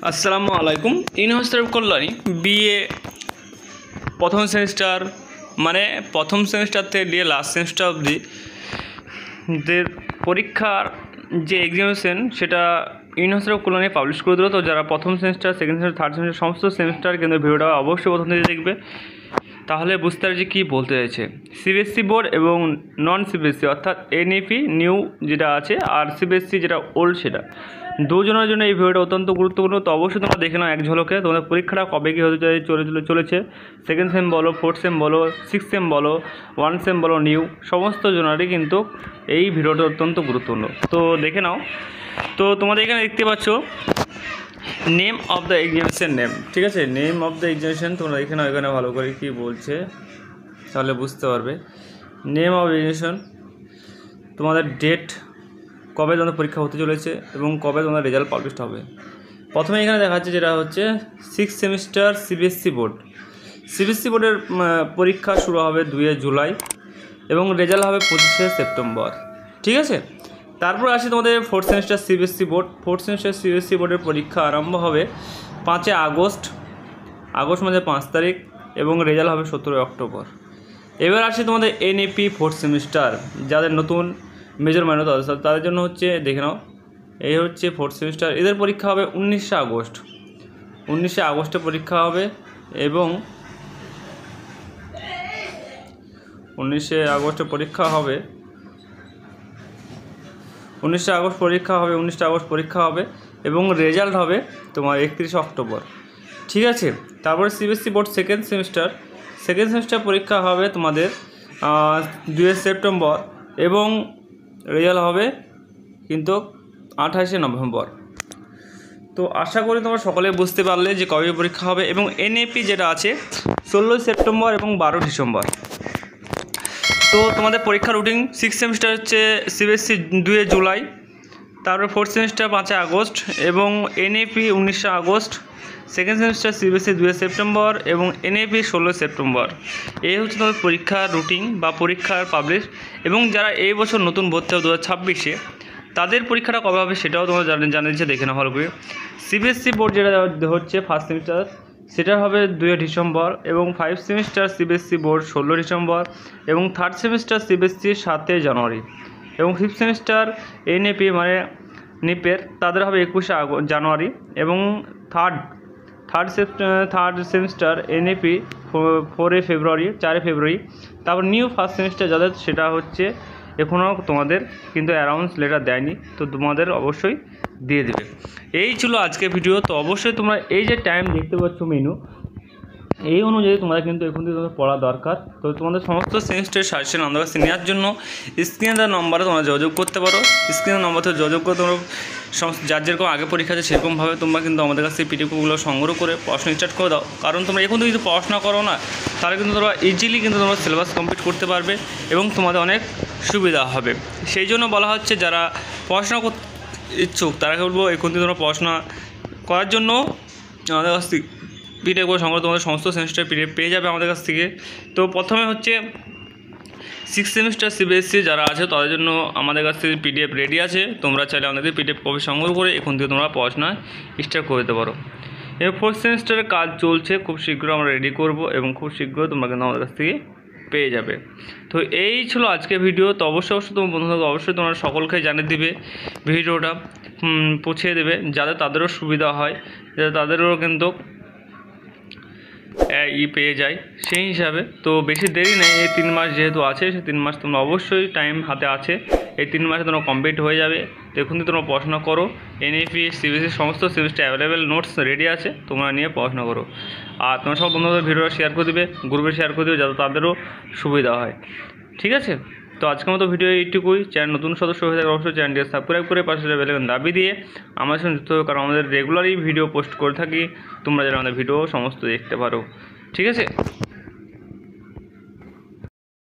আসসালামু আলাইকুম। University of Kalyani BA প্রথম সেমিস্টার মানে প্রথম সেমিস্টার থেকে দিয়ে লাস্ট সেমিস্টার অবধি দের পরীক্ষার যে এক্সামিনেশন সেটা ইউনিভার্সিটি অফ কল্যাণী পাবলিশ করে দিল। তো যারা প্রথম semester, second semester, third semester সমস্ত সেমিস্টার কিন্তু ভিডিওটা অবশ্যই প্রথম থেকে দেখবে, তাহলে বুঝতে পারছি কী বলতে চাইছে। সিবিএসসি বোর্ড এবং নন সিবিএসসি অর্থাৎ এনইপি নিউ যেটা আছে আর সিবিএসসি যেটা ওল্ড সেটা দুজনের জন্য এই ভিডিওটা অত্যন্ত গুরুত্বপূর্ণ। তো অবশ্যই তোমরা দেখে নাও এক ঝলকে তোমাদের পরীক্ষাটা কবে কী হতে চলেছে। সেকেন্ড সেম বলো, ফোর্থ সেম বলো, সিক্স সেম বলো, ওয়ান সেম বলো, নিউ সমস্ত জনেরই কিন্তু এই ভিডিওটা অত্যন্ত গুরুত্বপূর্ণ। তো দেখে নাও। তো তোমাদের এখানে দেখতে পাচ্ছ name of the examination name, ঠিক আছে। নেম অফ দ্য এক্সামিনেশন তোমরা দেখে নাও এখানে ভালো করে কী বলছে, তাহলে বুঝতে পারবে। নেম অফ এক্সামিনেশন, তোমাদের ডেট, কবে তোমাদের পরীক্ষা হতে চলেছে এবং কবে তোমাদের রেজাল্ট পাবলিশ হবে। প্রথমে এখানে দেখাচ্ছে যেটা হচ্ছে six semester CBSE board. CBSE বোর্ডের পরীক্ষা শুরু হবে 2 জুলাই এবং রেজাল্ট হবে 25 সেপ্টেম্বর, ঠিক আছে। তারপর আসে তোমাদের fourth semester CBSE board. Fourth semester CBSE বোর্ডের পরীক্ষা আরম্ভ হবে 5 আগস্ট মানে 5 তারিখ এবং রেজাল্ট হবে 17 অক্টোবর। এবার আসে তোমাদের এনইপি ফোর্থ সেমিস্টার, যাদের নতুন মেজর মাইনর তাদের জন্য হচ্ছে দেখে নাও, এই হচ্ছে ফোর্থ সেমিস্টার। এদের পরীক্ষা হবে 19 আগস্ট। 19 আগস্টে পরীক্ষা হবে এবং 19 আগস্টে পরীক্ষা হবে 19 আগস্ট পরীক্ষা হবে এবং রেজাল্ট হবে তোমার 31 অক্টোবর, ঠিক আছে। তারপরে সিবিএসসি বোর্ড সেকেন্ড সেমিস্টার পরীক্ষা হবে তোমাদের 2 সেপ্টেম্বর এবং রেজাল্ট হবে কিন্তু 28 নভেম্বর। তো আশা করি তোমরা সকলে বুঝতে পারলে যে কবে পরীক্ষা হবে। এবং এনএপি যেটা আছে 16 সেপ্টেম্বর এবং 12 ডিসেম্বর। তো তোমাদের পরীক্ষা রুটিন সিক্স সেমিস্টার হচ্ছে সিবিএসসি 2 জুলাই, তারপরে ফোর্থ সেমিস্টার 5 আগস্ট এবং NAP 19 August. Second semester CBSE 2 September এবং এনএপি 16 সেপ্টেম্বর। এই হচ্ছে তোমাদের পরীক্ষার রুটিন বা পরীক্ষার পাবলিশ। এবং যারা এই বছর নতুন ভর্তি হবে 2026-এ, তাদের পরীক্ষাটা কবে হবে সেটাও তোমরা জানিয়েছে, দেখে নাও ভালো করে। সিবিএসসি বোর্ড যেটা হচ্ছে ফার্স্ট সেমিস্টার সেটা হবে 2 ডিসেম্বর এবং 5 সেমিস্টার সিবিএসসি বোর্ড 16 ডিসেম্বর এবং থার্ড সেমিস্টার সিবিএসসি 7 জানুয়ারি এবং ফিফথ সেমিস্টার এনএপি মানে নিপের তাদের হবে 21 জানুয়ারি এবং থার্ড সেমিস্টার এনএপি 4 ফেব্রুয়ারি। তারপর নিউ ফার্স্ট সেমিস্টার যাদের সেটা হচ্ছে এখনও তোমাদের কিন্তু অ্যানাউন্স লেটার দেয়নি, তো তোমাদের অবশ্যই দিয়ে দেবে। এই ছিল আজকে ভিডিও। তো অবশ্যই তোমরা এই যে টাইম দেখতে পাচ্ছ মেনু, এই অনুযায়ী তোমরা কিন্তু এখন থেকে তোমাদের পড়া দরকার। তো তোমাদের সমস্ত সেমিস্টারের সাজেশন আমাদের কাছে নেওয়ার জন্য স্ক্রিনে দেওয়া নম্বরে তোমরা যোগাযোগ করতে পারো। স্ক্রিনের নম্বর থেকে যোগাযোগ করে তোমরা যার যেরকম আগে পরীক্ষা আছে সেরকমভাবে তোমরা কিন্তু আমাদের কাছে পিডিএফগুলো সংগ্রহ করে পড়াশোনা স্টার্ট করে দাও। কারণ তোমরা এখন থেকে যদি পড়াশোনা করো না, তাহলে কিন্তু তোমরা ইজিলি কিন্তু তোমরা সিলেবাস কমপ্লিট করতে পারবে এবং তোমাদের অনেক সুবিধা হবে। সেই জন্য বলা হচ্ছে যারা পড়াশোনা করতে ইচ্ছুক তারা বলবো এখন থেকে তোমরা পড়াশোনা করার জন্য আমাদের কাছ থেকে পিডিএফ করে সংগ্রহ তোমাদের সমস্ত সেমিস্টার পিডিএফ পেয়ে যাবে আমাদের কাছ থেকে। তো প্রথমে হচ্ছে সিক্স সেমিস্টার সিবিএসসি যারা আছে তাদের জন্য আমাদের কাছ থেকে পিডিএফ রেডি আছে। তোমরা চাইলে আমাদের পিডিএফ কপি সংগ্রহ করে এখন থেকে তোমরা পড়াশোনা স্টার্ট করে দিতে পারো। এবং ফোর্থ সেমিস্টারের কাজ চলছে, খুব শীঘ্র আমরা রেডি করব এবং খুব শীঘ্রই তোমরা কিন্তু আমাদের কাছ থেকে পেয়ে যাবে। তো এই ছিল আজকে ভিডিও। তো অবশ্যই তোমার বন্ধুদের অবশ্যই তোমরা সকলকে জানিয়ে দিবে, ভিডিওটা পৌঁছে দেবে যাতে তাদেরও সুবিধা হয়, যাতে তাদেরও কিন্তু পেয়ে যায় সেই হিসাবে। তো বেশি দেরি নেই, এই 3 মাস যেহেতু আছে সেই 3 মাস তোমরা অবশ্যই টাইম হাতে আছে, এই 3 মাসে তোমরা কমপ্লিট হয়ে যাবে। তো এখন তোমরা পড়াশোনা করো। এনইপি সিবিএসসি সমস্ত সেমিস্টার অ্যাভেলেবেল নোটস রেডি আছে, তোমরা নিয়ে পড়াশোনা করো। আর তোমরা সব বন্ধুদের ভিডিওটা শেয়ার করে দেবে, গ্রুপে শেয়ার করে দেবে যাতে তাদেরও সুবিধা হয়, ঠিক আছে। তো আজকের মতো ভিডিও এইটুকুই। চ্যানেল নতুন সদস্য হয়ে থাকে অবশ্যই চ্যানেলটিকে সাবস্ক্রাইব করে পাশে বেল আইকন দাবি দিয়ে আমাদের সঙ্গে যুক্ত হবে, কারণ আমাদের রেগুলারই ভিডিও পোস্ট করে থাকি, তোমরা যেন আমাদের ভিডিও সমস্ত দেখতে পারো, ঠিক আছে।